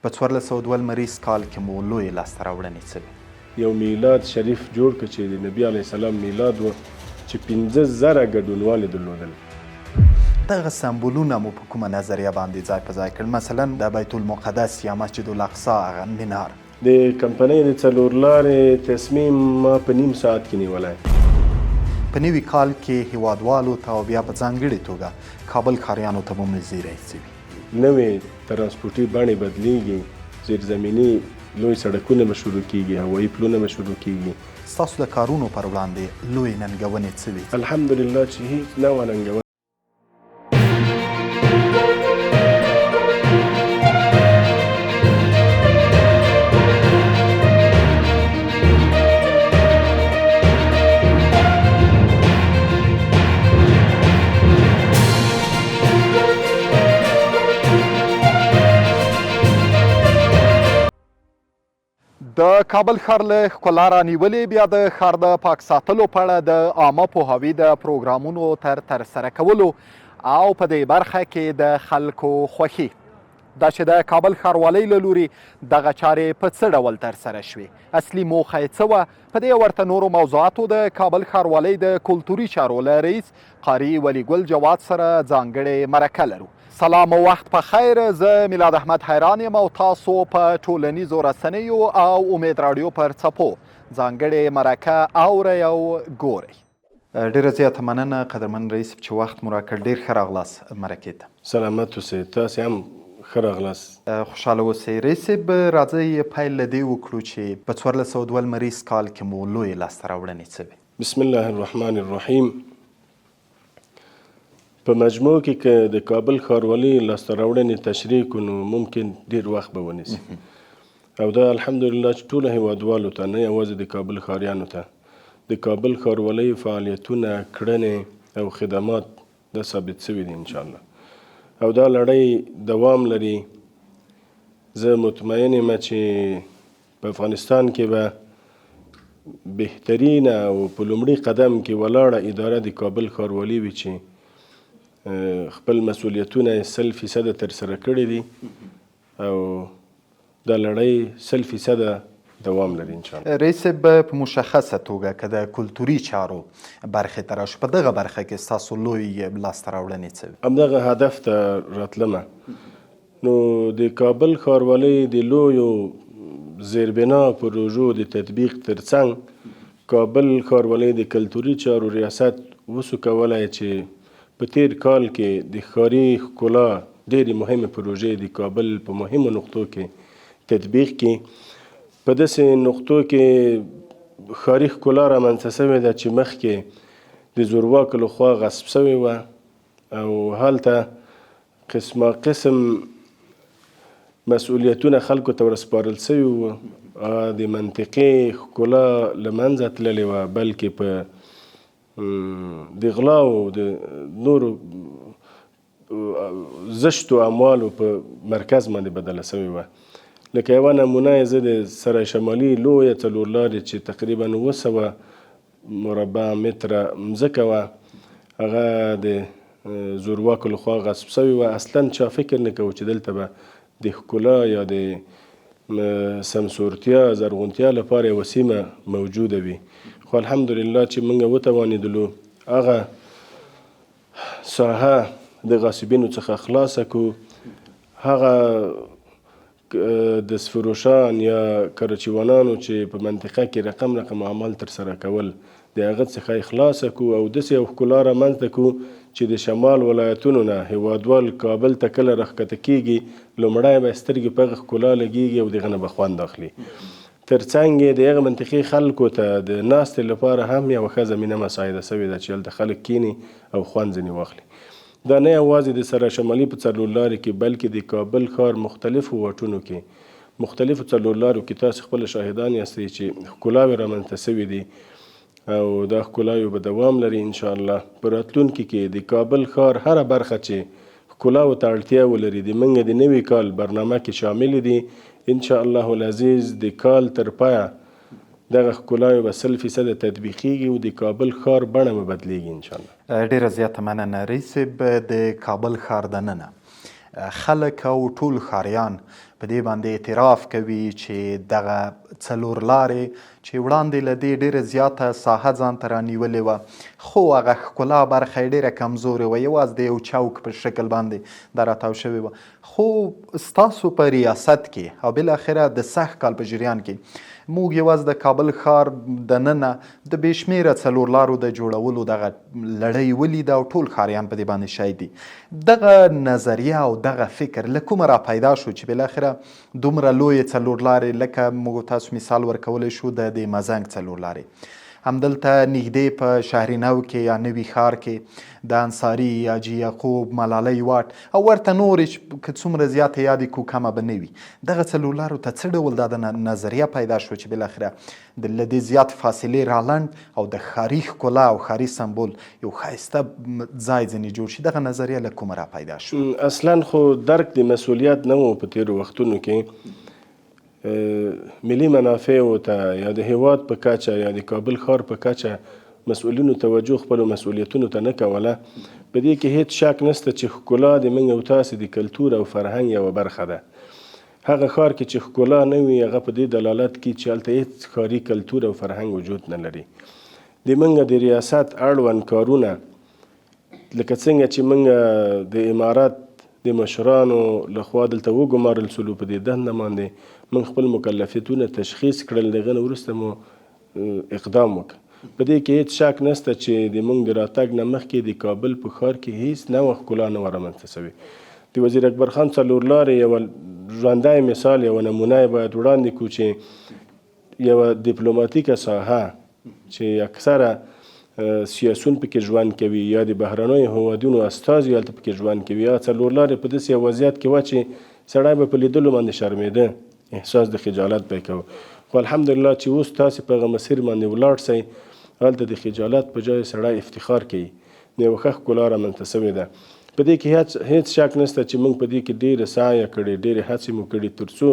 په 1402 لمریز کال کې مو لویې لاسته راوړنې څه وې؟ یو میلاد شریف جوړ کړ چې د نبي علیه السلام میلاد و چې 15,000 ګډونوال یې درلودل. دغه سمبولونه مو په کومه نظریه باندې ځای په ځای کړل؟ مثلا د بیت المقدس یا مسجد الاقصی هغه مینار. د کمپنۍ د څلور لارې تصمیم ما په نیم ساعت کې نیولی. په نوي کال کې هیوادوالو ته او بیا په ځانګړې توګه کابل ښاریانو ته به مو زیری څه وي؟ نوې ترانسپورټي بڼې بدلیږي، زیرزمیني لوی سړکونه به شروع کیږي، هوایي پلونه به شروع کیږي. ستاسو د کارونو پر وړاندې لوی ننګونې څه وي؟ الحمدلله چې هیڅ نه وه ننګونه. د کابل ښار له ښکلا رانیولې بیا د ښار د پاک ساتلو په اړه د عامه پوهاوي د پروګرامونو ترسره کولو او په دې برخه کې د خلکو خوښي دا چې د کابل ښاروالۍ له لوري دغه چارې په څه ډول ترسره شوې، اصلي موخه یې څه وه؟ په دې ورته نورو موضوعاتو د کابل ښاروالۍ د کلتوري چارو له رئیس قاري ولی ګل جواد سره ځانګړې مرکه لرو. سلام او وخت په خیر، زه میلاد احمد حیران یم او تاسو په ټولنیزو رسنیو او امید راډیو پر څپو ځانګړې مرکه اورئ او ګورئ. ډېره زیاته مننه قدرمن رئیس چې وخت مو راکړ. ډېر ښه راغلاست مرکې ته. سلامت اوسئ، تاسې هم ښه راغلاست. خوشحاله اوسئ. رئیس صاحب راځئ پیل له دې وکړو چې په 1402 لمریز کال کې مو لویې لاسته راوړنې څه وې؟ بسم الله الرحمن الرحیم. په مجموع کې که د کابل ښاروالۍ لاسته راوړنې تشریح کړو نو ممکن ډېر وخت به ونیسي، او دا الحمدلله چې ټولو هیوادوالو ته، نه یوازې د کابل ښاریانو ته، د کابل ښاروالۍ فعالیتونه، کړنې او خدمات دا ثابت شوي دي انشاءالله، او دا لړۍ دوام لري. زه مطمئن یم چې په افغانستان کې به بهترینه او په لومړي قدم کې ولاړه اداره د کابل ښاروالۍ وي چې خپل مسؤلیتونه 100% ترسره کړي دي، او دا لړۍ 100% دوام لري انشاءالله. رئیس صاحب په مشخصه توګه که د کلتوري چارو برخې ته راشو، په دغه برخه کې ستاسو لوی لاسته راوړنې څه وي؟ همدغه هدف ته راتلمه. نو د کابل ښاروالۍ د لویو زیربنا پروژو د تطبیق ترڅنګ کابل ښاروالۍ د کلتوري چارو ریاست وسو کولی چې په تیر کال کې د ښاري ښکلا ډېرې مهمې پروژې د کابل په مهمو نقطو کې تطبیق کړي. په داسې نقطو کې ښاري ښکلا رامنځته شوې ده چې مخکې د زورواکو لخوا غصب شوې وه، او هلته قسمه قسم مسؤلیتونه خلکو ته ورسپارل شوي وو. د منطقې ښکلا له منځه تللې وه، بلکې په د غلا او د نورو زشتو اعمالو په مرکز باندې بدله شوې وه. لکه یوه نمونه یې زه د سرای شمالي لویه څلور لارې چې تقریبا 900 مربع متره مځکه وه، هغه د زورواکو لخوا غصب شوې وه. اصلا چا فکر نه کوو چې دلته به د ښکلا یا د سمسورتیا، زرغونتیا لپاره یوه سیمه موجوده وي. خو الحمدلله چې موږ وتوانېدلو هغه ساحه د غاصبینو څخه خلاصه کړو. هغه دستفروشان یا کرچیوانانو چې په منطقه کې رقم اعمال ترسره کول، د هغه څخه یې خلاصه کړو، او داسې یو ښکلا رامنځته کړو چې د شمال ولایتونو نه هیوادوال کابل ته کله راښکته کیږي، لومړی به سترګې په هغه ښکلا لګیږي او دغه نه به خوند اخلي. ترڅنګ یې د هغه منطقې خلکو ته د ناستې لپاره هم یوه ښه زمینه مساعده شوې ده چې هلته خلک کیني او خوند ځینې واخلي. دا نه یوازې د سرای شمالي په څلور لارې کې، بلکې د کابل ښار مختلفو واټونو کې، مختلفو څلور لارو کې تاسې خپله شاهدان یاستئ چې ښکلاوې رامنځته شوي دي، او دا ښکلاوې به دوام لري انشاءالله. په راتلونکي کې د کابل ښار هره برخه چې ښکلاو ته اړتیا ولري د موږ د نوي کال برنامه کې شاملې دي. انشاءالله العزیز د کال تر پایه دغه ښکلاوې به 100% تطبیقیږي او د کابل ښار بڼه به بدلیږي انشاءالله. ډېره زیاته مننه رئیس صاحب. د کابل ښار دننه خلک او ټول ښاریان په دې باندې اعتراف کوي چې دغه څلور لارې چې وړاندې له دې ډېره زیاته ساحه ځان ته رانیولې وه خو هغه ښکلا برخه یې ډېره کمزورې وه، یوازې د یو چوک په شکل باندې دا راتاو شوې وه. خو ستاسو په ریاست کې او بالاخره د سږ کال په جریان کې موږ یوازې د کابل ښار دننه د بې شمېره څلور لارو د جوړولو دغه لړۍ ولیده او ټول ښاریان په دې باندې شاهد دي. دغه نظریه او دغه فکر له کومه را پیدا شو چې بالاخره دومره لویې څلور لارې لکه موږ تاسو مثال ورکولی شو د مزنګ څلور لارې همدلته نږدې په شهرینو کې یا نوي ښار کې د انصاري، حاجي یعقوب، ملالۍ واټ او ورته نورې چې که څومره زیاته یادې کړو کمه به نه وي. دغه څلور لارو ته څه ډول دا د نظریه پیدا شو چې بالاخره له دې زیات فاصلې رالنډ او د ښاري ښکلا او ښاري سمبول یو ښایسته ځای ځینې جوړ شي؟ دغه نظریه له کومه را پیدا شو؟ اصلا خو درک د مسؤلیت نه و په تېرو وختونو کې ملي منافعو ته یا د هیواد په کچه یا د کابل ښار په کچه مسؤلینو توجه خپلو مسؤلیتونو ته نه کوله. په دې کې هیڅ شک نشته چې ښکلا د موږ او تاسې د کلتور او فرهنګ یوه برخه ده. هغه ښار کې چې ښکلا نه وي هغه په دې دلالت کوي چې هلته هیڅ ښاري کلتور او فرهنګ وجود نه لري. د موږ د ریاست اړوند کارونه لکه څنګه چې موږ د امارات د مشرانو لخوا دلته وګمارل سولو په دې دنده باندې موږ خپل مکلفیتونه تشخیص کړل، د هغه نه وروسته مو اقدام وکړ. په دې کې هیڅ شک نشته چې د موږ د راتګ نه مخکې د کابل په ښار کې هیڅ نوه ښکلا نه وه رامنځته سوې. د وزیر اکبر خان څلور لارې یوه ژوندی مثال یوه نمونه باید وړاندې کړو چې یوه ډیپلوماتیکه ساحه چې اکثره سیاسون پکې ژوند کوي یا د بهرنیو هیوادونو استازي هلته پکې ژوند کوي، یا څلور لارې په داسې یو وضعیت کې وه چې سړی به په لیدلو باندې شرمېده، احساس د خجالت به یې کوو. خو الحمدلله چې اوس تاسې په هغه مسیر باندې ولاړ سئ هلته د خجالت په ځای سړی افتخار کوي، نو یوه ښه ښکلا رامنځته سوې ده. په دې کې هیڅ شک نشته چې موږ په دې کې ډېرې سعیه کړې، ډېرې هڅې مو کړي تر څو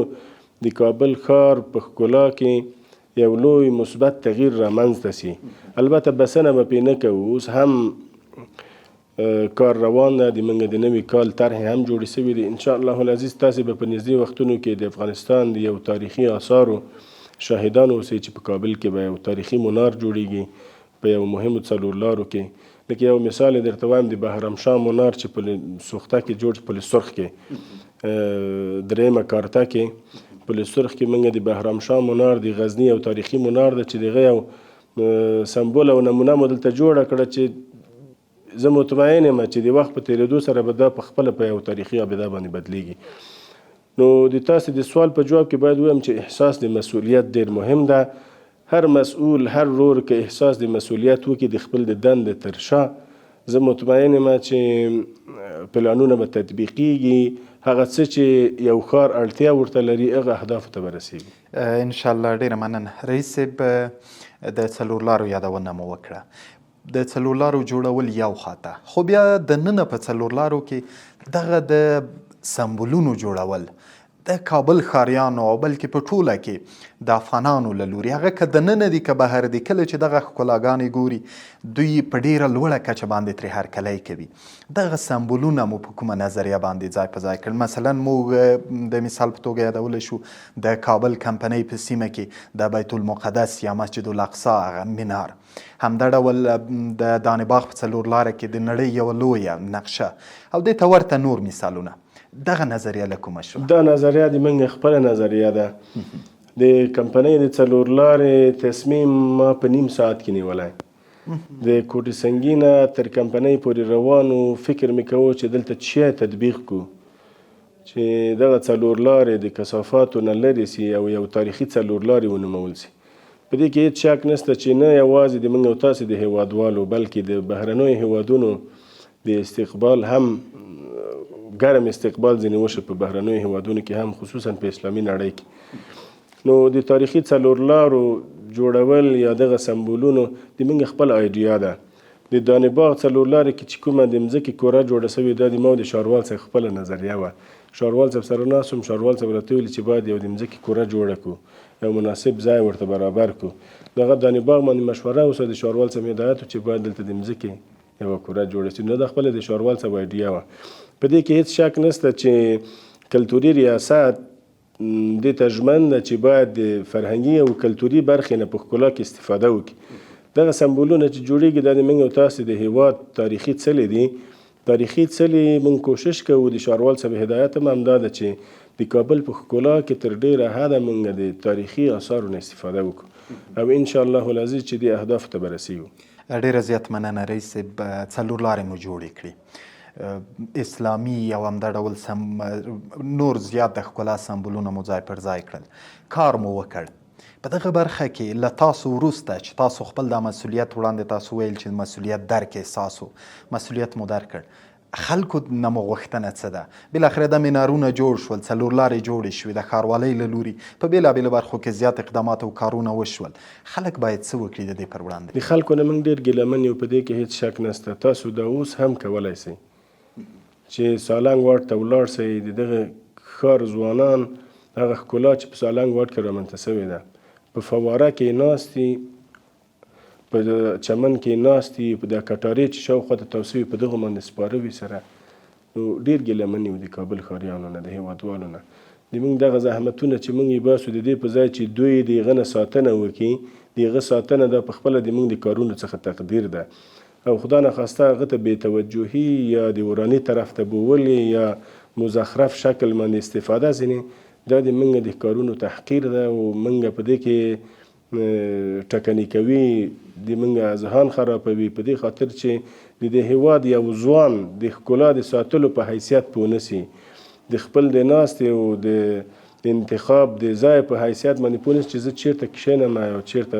د کابل ښار په ښکلا کې یو لوی مثبت تغییر رامنځته سي. البته بسنه به پرې نه کوو، اوس هم کار روان ده، د موږ د نوي کال طرحې هم جوړې سوي دي. انشاءالله العزیز تاسې به په نږدې وختونو کې د افغانستان د یو تاریخي آثارو شاهدان اوسئ چې په کابل کې به یو تاریخي منار جوړیږي په یو مهمو څلور لارو کې. لکه یو مثال یې درته وایم، د بهرامشاه منار چې په سوخته کې جوړ پل سرخ کې درېیمه کارته کې پل سرخ کې موږ د بهرامشاه منار د غزني یو تاریخي منار ده چې دغه یو سمبول او نمونه مو دلته جوړه کړه چې زه مطمئن یم چې د وخت په تېرېدو سره به دا په خپله په یو تاریخي ابده باندې بدلیږي. نو د تاسې د سوال په جواب کې باید ووایم چې احساس د مسؤلیت ډېر مهم ده. هر مسؤول هر ورور که احساس د مسؤلیت وکړي د خپل د دندې تر شا، زه مطمئن یم چې پلانونه به تطبیقیږي، هغه څه چې یو ښار اړتیا ورته لري هغه اهدافو ته به رسیږي. انشاءالله. ډېره مننه. رئیس صاحب د څلور لارو یادونه مو وکړه، د څلور لارو جوړول یو خواته، خو بیا د ننه په څلور لارو کې دغه د سمبولونو جوړول د کابل ښاریانو او بلکې په ټوله کې د افغانانو له لوري هغه که دننه دي که بهر دي، کله چې دغه ښکلاګانې ګوري دوی په ډېره لوړه کچه باندې ترې هرکلی کوي. دغه سمبولونه مو په کومه نظریه باندې ځای په ځای کړل؟ مثلا موږ د مثال په توګه یادولی شو د کابل کمپنۍ په سیمه کې د بیت المقدس یا مسجد الاقصی هغه مینار، همدا ډول د دانې باغ په څلور لاره کې د نړۍ یوه لویه نقشه او دې ته ورته نور مثالونه. دغه نظریه له کومه شوه؟ دا نظریه د موږ خپله نظریه ده. د کمپنۍ د څلور لارې تصمیم ما په نیم ساعت کې نیولی. د کوټې سنګي نه تر کمپنۍ پورې روانو، فکر مې کوو چې دلته څه تطبیق کړو چې دغه څلور لارې د کثافاتو نه لرې سي او یو تاریخي څلور لارې ونومول سي. په دې کې هېڅ شک نشته چې نه یوازې د موږ او تاسې د هیوادوالو بلکې د بهرنیو هیوادونو د استقبال هم ګرم استقبال ځینې وشو په بهرنیو هیوادونو کې هم، خصوصا په اسلامي نړۍ کې. نو د تاریخي څلور لارو جوړول یا دغه سمبولونو د موږ خپل آیډیا ده. د دانې باغ څلور لارې کې چې کومه د مځکې کوره جوړه سوې ده د ما د شاروال صاحب خپله نظریه وه. شاروال صاحب سره ناست وم، شاروال صاحب راته ویلي چې باید یو د مځکې کوره جوړه کړو، یو مناسب ځای ورته برابر کړو. دغه دانې باغ باندې مشوره وسوه، د شاروال صاحب هدایت و چې باید دلته د مځکې یوه کوره جوړه شي. نو دا خپله د شاروال صاحب آیډیا وه. په دې کې هېڅ شک نشته چې کلتوري ریاست دې ته ژمن ده چې باید د فرهنګي او کلتوري برخې نه په ښکلا کې استفاده وکړي. دغه سمبولونه چې جوړېږي دا د موږ او تاسې د هېواد تاریخي څلې دي. تاریخي څلې موږ کوشش کوو د ښاروال صاحب هدایت هم همدا ده چې د کابل په ښکلا کې تر ډېره حده موږ د تاریخي آثارو نه استفاده وکړو او انشاءالله العزیز چې دې اهدافو ته به رسېږو. ډېره زیات مننه رئیس صاحب. څلور لارې مو جوړې کړي، اسلامي او همدا ډول نور زیات د ښکلا سمبولونه مو ځای پر ځای کړل، کار مو وکړ. په دغه برخه کې له تاسو وروسته چې تاسو خپل دا مسؤلیت وړاندې تاسو ویل چې مسؤلیت درک احساسو مسؤلیت مو درک کړ، خلکو نه مو غوښتنه څه ده؟ بالاخره د مینارونه جوړ شول، څلور لارې جوړې شوې، د ښاروالۍ له لوري په بېلابېلو برخو کې زیات اقدامات او کارونه وشول. خلک باید څه وکړي د دې پر وړاندې؟ د خلکو نه موږ ډېر ګیلمن یو، په دې کې هېڅ شک نشته. تاسو دا اوس هم کولی شئ چې سالنګ واټ ته ولاړ شئ، د دغه ښار ځوانان هغه ښکلا چې په سالنګ واټ کې رامنځته شوې ده، په فواره کې ناستي، په چمن کې ناستي، په د کټارې چې شاوخوا ته تاو شوي په دغو باندې سپاره وي سره. نو ډېر ګیلمن یو د کابل ښاریانو نه، د هېوادوالو نه. د موږ دغه زحمتونه چې موږ یې باسو، د دې په ځای چې دوی د هغه نه ساتنه وکړي، د هغه ساتنه دا په خپله د موږ د کارونو څخه تقدیر ده او خدا نخواسته هغه ته بې توجهي یا د وراني طرف ته بولې یا مزخرف شکل باندې استفاده ځینې، دا د موږ د کارونو تحقیر ده او موږ په دې کې ټکني کوي، د موږ اذهان خرابوي، په دې خاطر چې د دې هېواد یو ځوان د ښکلا د ساتلو په حیثیت پوه نسي، د خپل د ناستې او د انتخاب د ځای په حیثیت باندې پوه نسي چې زه چېرته کښېنم یا چېرته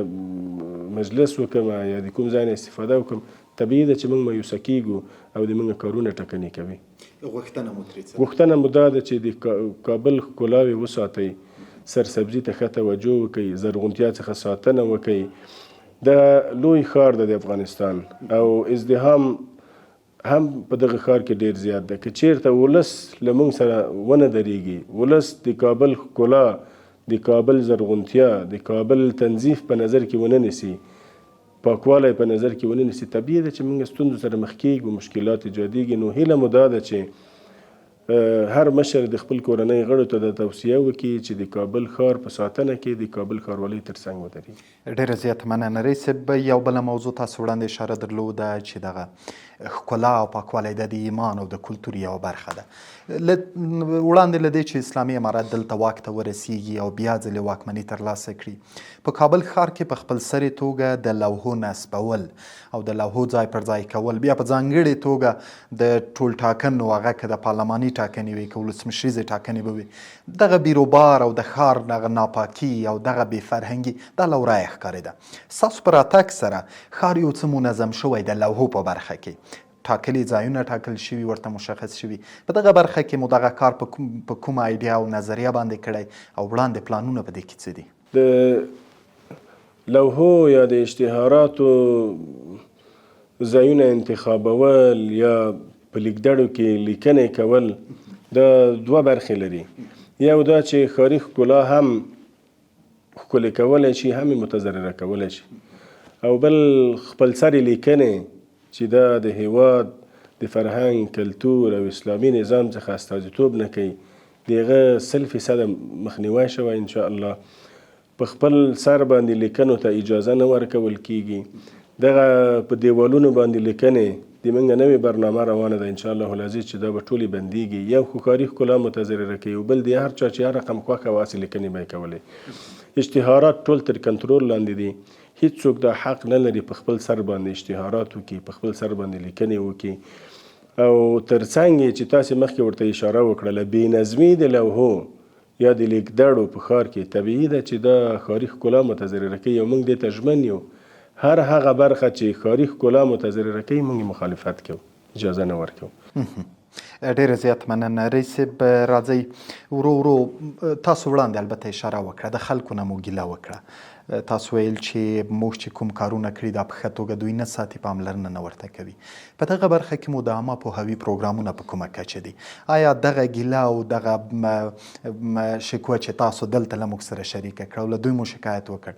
مجلس وکړم یا د کوم ځای نه استفاده وکړم. طبیعي ده چې موږ مایوسه کیږو او د موږ کارونه ټکني کوي. غوښتنه مو ترې څه؟ غوښتنه مو دا ده چې د کابل ښکلاوې وساتئ، سرسبزي ته ښه توجه وکړئ، زرغونتیا څخه ساتنه وکړئ. دا لوی ښار دی د افغانستان او ازدحام هم په دغه ښار کې ډېر زیات ده. که چېرته ولس له موږ سره ونه درېږي، ولس د کابل ښکلا، د کابل زرغونتیا، د کابل تنظیف په نظر کې ونه نیسي، پاکوالی په نظر کې ونه نیسي، طبیعي ده چې موږ ستونزو سره مخ کېږو، مشکلات ایجادېږي. نو هیله مو دا ده چې هر مشر د خپل کورنۍ غړو ته دا توصیه وکړي چې د کابل ښار په ساتنه کې د کابل ښاروالۍ تر څنګ ودرېږي. ډېره زیاته مننه رئیس صاحب. یو بله موضوع تاسو وړاندې اشاره درلوده چې دغه ښکلا او پاکوالی د ایمان او د کلتور یوه برخه ده. وړاندې له دې چې اسلامي امارت دلته واک ته ورسیږي او بیا ځلې واکمني ترلاسه کړي، په کابل ښار کې په خپلسرې توګه د لوحو نصبول او د لوحو ځای پر ځای کول، بیا په ځانګړې توګه د ټولټاکنو هغه که د پارلماني ټاکنې وي که ولسمشریزې ټاکنې به وي، دغه بیروبار او د ښار دغه ناپاکي او دغه بې فرهنګي دا لورایه ښکارېده. ستاسو په راتګ سره ښار یو څه منظم شوی د لوحو په برخه کې، ټاکلي ځایونه ټاکل شوي، ورته مشخص شوي. په دغه برخه کې مو دغه کار په کومه ایډیا او نظریه باندې کړی او وړاندې پلانونه په دې کې څه دي؟ د لوحو یا د اشتهاراتو ځایونه انتخابول یا په لیکدړو کې لیکنې کول دا دوه برخې لري. یو دا چې ښاري ښکلا هم ښکلې کولی شي، هم یې متضرره کولی شي، او بل خپلسرې لیکنې چې دا د هېواد د فرهنګ، کلتور او اسلامي نظام څخه استازیتوب نه کوي، د هغه 100% مخنیوی شوی انشاءالله. په خپل سر باندې لیکنو ته اجازه نه ورکول کیږي. دغه په دیوالونو باندې لیکنې د موږ نوې برنامه روانه ده انشاءالله العزیز چې دا به ټولې بندیږي. یو خو ښاري ښکلا متضرره کوي، بل د هر چا چې هر رقم خوښه وه هسې لیکنې به یې کولې. اشتهارات ټول تر کنټرول لاندې دي. هیڅوک دا حق نه لري په خپل سر باندې اشتهارات وکړي، په خپل سر باندې لیکنې وکړي. او تر څنګ یې چې تاسې مخکې ورته اشاره وکړله، بې نظمي د لوحو یا د لیکدړو په ښار کې طبیعي ده چې دا ښاري ښکلا متضرره کوي او موږ دې ته ژمن یو. هر هغه برخه چې ښاري ښکلا متضرره کوي موږ مخالفت کوو، اجازه نه ورکوو. ډېره زیات مننه رئیس صاحب. راځئ ورو ورو تاسو وړاندې البته اشاره وکړه، د خلکو نه مو ګیله وکړه. تاسو ویل چې موږ چې کوم کارونه کړي دا په ښه توګه دوی نه ساتي، پاملرنه نه ورته کوي. په دغه برخه کې مو د عامه پوهاوي پروګرامونه په کومه کچه دي؟ آیا دغه ګیله او دغه شکوه چې تاسو دلته له موږ سره شریکه کړه او له دوی مو شکایت وکړ،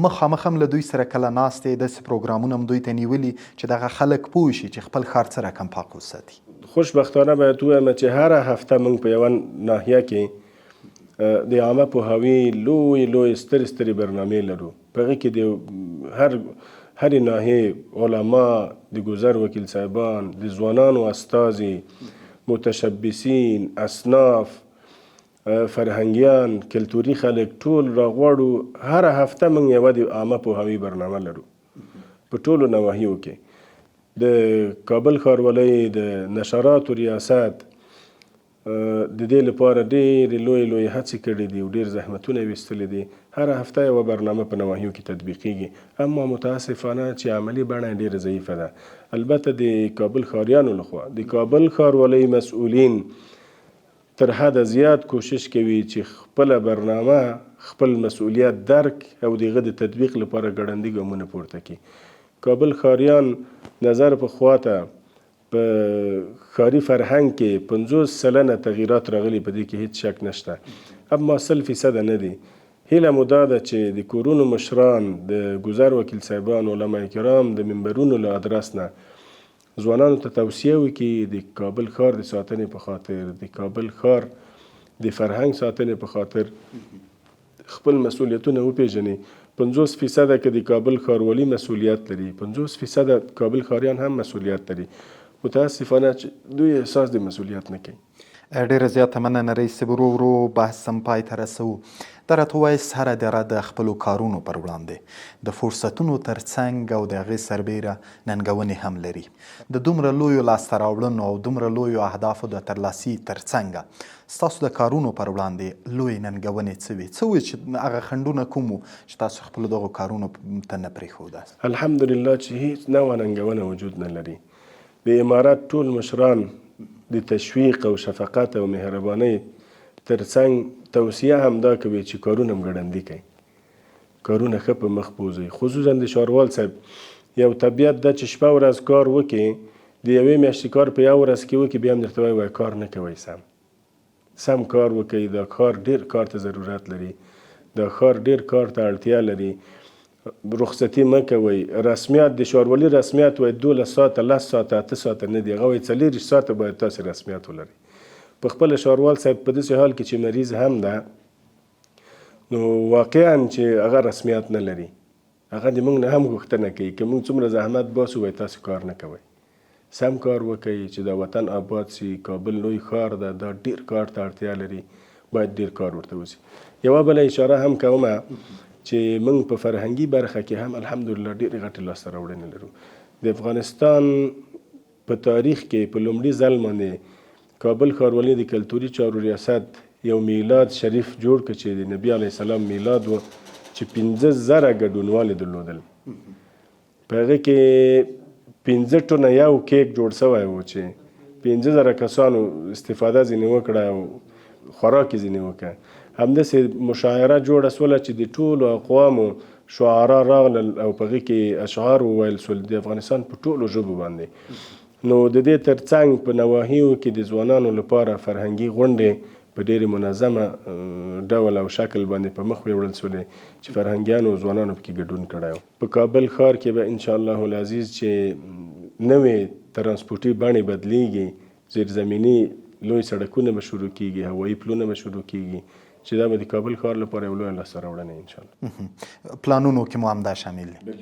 مخامخ هم له دوی سره کله ناستې داسې پروګرامونه هم دوی ته نیولي چې دغه خلک پوه شي چې خپل ښار څه رقم پاک وساتي؟ خوشبختانه باید ووایم چې هره هفته موږ په یوه ناحیه کې د عامه پوهاوي لوی سترې برنامې لرو. په هغې کې د هرې ناحیې علما، د ګذر وکیل صاحبان، د ځوانانو استازي، متشبثین، اصناف، فرهنګیان، کلتوري خلک ټول راغواړو. هره هفته موږ یوه د عامه پوهاوي برنامه لرو په ټولو نواحیو کې. د کابل ښاروالۍ د نشراتو ریاست د دې لپاره ډېرې لویې هڅې کړې دي او ډېر زحمتونه یې ویستلي دي. هره هفته یوه برنامه په نواحیو کې تطبیقیږي، اما متاسفانه چې عملي بڼه یې ډېره ضعیفه ده. البته د کابل ښاریانو لخوا د کابل ښاروالۍ مسؤلین تر حده زیات کوشش کوي چې خپله برنامه، خپل مسؤلیت درک او د هغه د تطبیق لپاره ګړندي ګامونه پورته کړي. کابل ښاریان نظر په خواته په ښاري فرهنګ کې 50% تغییرات راغلي، په دې کې هیڅ شک نشته، اما 100% نه دي. هیله مو دا ده چې د کورونو مشران، د ګذر وکیل صاحبان، علما کرام د منبرونو له ادرس نه ځوانانو ته توصیه وکړي د کابل ښار د ساتنې په خاطر، د کابل ښار د فرهنګ ساتنې په خاطر خپل مسؤلیتونه وپېژني. 50% که د کابل ښاروالي مسؤلیت لري، 50% کابل ښاریان هم مسؤلیت لري. متاسفانه چې دوی احساس د مسؤلیت نه کوي. ډېره زیاته مننه رئیس صاحب. ورو بحث هم پای ته رسوو. دا راته ووایاست هره اداره د خپلو کارونو پر وړاندې د فرصتونو تر څنګ او د هغې سربیره ننګونې هم لري. د دومره لویو لاسته راوړنو او دومره لویو اهدافو د ترلاسي تر څنګه ستاسو د کارونو پر وړاندې لویې ننګونې څه وې؟ څه وې چې هغه خنډونه کوم وو چې تاسو خپلو دغو کارونو ته نه پرېښوداست؟ الحمدلله چې هیڅ نوعه ننګونه وجود نه لري. د امارات ټول مشران د تشویق او شفقت او مهربانۍ ترڅنګ توصیه هم دا کوي چې کارونه هم ګړندي کوي، کارونه ښه په مخ بوځئ. خصوصا د ښاروال صاحب یو طبیعت ده چې شپه ورځ کار وکړي، د یوې میاشتې کار په یوه ورځ کې وکړي، بیا هم درته وایي کار نه کوئ. سم کار وکړئ. دا کار ډېر کار ته ضرورت لري، دا کار ډېر کار ته اړتیا لري. رخصتي مه کوئ. رسمیات د ښاروالي رسمیات وایي 12 ساعته، 10 ساعته، 8 ساعته نه دي، هغه وایي 40 ساعته باید تاسې رسمیات ولرئ. په خپله ښاروال صاحب په داسې حال کې چې مریض هم ده، نو واقعا چې هغه رسمیات نه لري، هغه د موږ نه هم غوښتنه کوي که موږ څومره زحمت باسو وایي تاسې کار نه کوئ. سم کار وکړئ چې دا وطن آباد سي. کابل لوی ښار ده، دا ډېر کار ته اړتیا لري، باید ډېر کار ورته وشي. یوه بله اشاره هم کومه چې موږ په فرهنګي برخه کې هم الحمدلله ډېرې غټې لاسته راوړنې لرو. د افغانستان په تاریخ کې په لومړي ځل باندې کابل ښاروالۍ د کلتوري چارو ریاست یو میلاد شریف جوړ کړ چې د نبي علیه السلام میلاد و، چې 15,000 ګډونوال یې درلودل. په هغې کې 15 ټنه یو کیک جوړ سوی و چې 15,000 کسانو استفاده ځینې وکړه او خوراک یې ځینې وکړه. همداسې مشاعره جوړه سوله چې د ټولو اقوامو شعرا راغلل او په هغې کې اشعار وویل سول د افغانستان په ټولو ژبو باندې. نو د دې تر څنګ په نواحیو کې د ځوانانو لپاره فرهنګي غونډې په ډېرې منظمه ډول او شکل باندې په مخ ویوړل سولې چې فرهنګیانو او ځوانانو پکې ګډون کړی و. په کابل ښار کې به انشاءالله العزیز چې نوې ترانسپورټي بڼې بدلیږي، زیرزمیني لوی سړکونه به شروع کیږي، هوایي پلونه به شروع کیږي، چې دا به د کابل ښار لپاره یو لویه لاسته راوړنه انشاءالله. پلانونو کې مو هم دا شامل دي.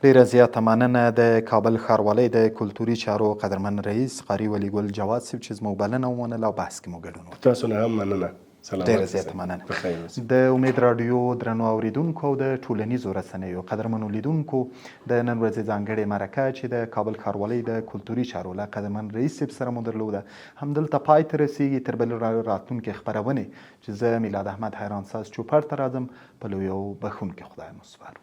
ډېره زیاته مننه د کابل ښاروالۍ د کلتوري چارو قدرمن رئیس قاري ولی ګل جواد صاحب چې زموږ بلنه ومنله او بحث کې مو ګډون وکړ. تاسو نه هم مننه. ډېره زیاته مننه. د امید راډیو درنو اوریدونکو او د ټولنیزو رسنیو قدرمنو لیدونکو، د نن ورځې ځانګړې مرکه چې د کابل ښاروالۍ د کلتوري چارو له قدرمن رئیس صاحب سره مو درلوده همدلته پای ته رسیږي. تر بلې راتلونکې خپرونې چې زه میلاد احمد حیرانساز چوپړ ته راځم، په لوی او بښونکي خدای مو سپارم.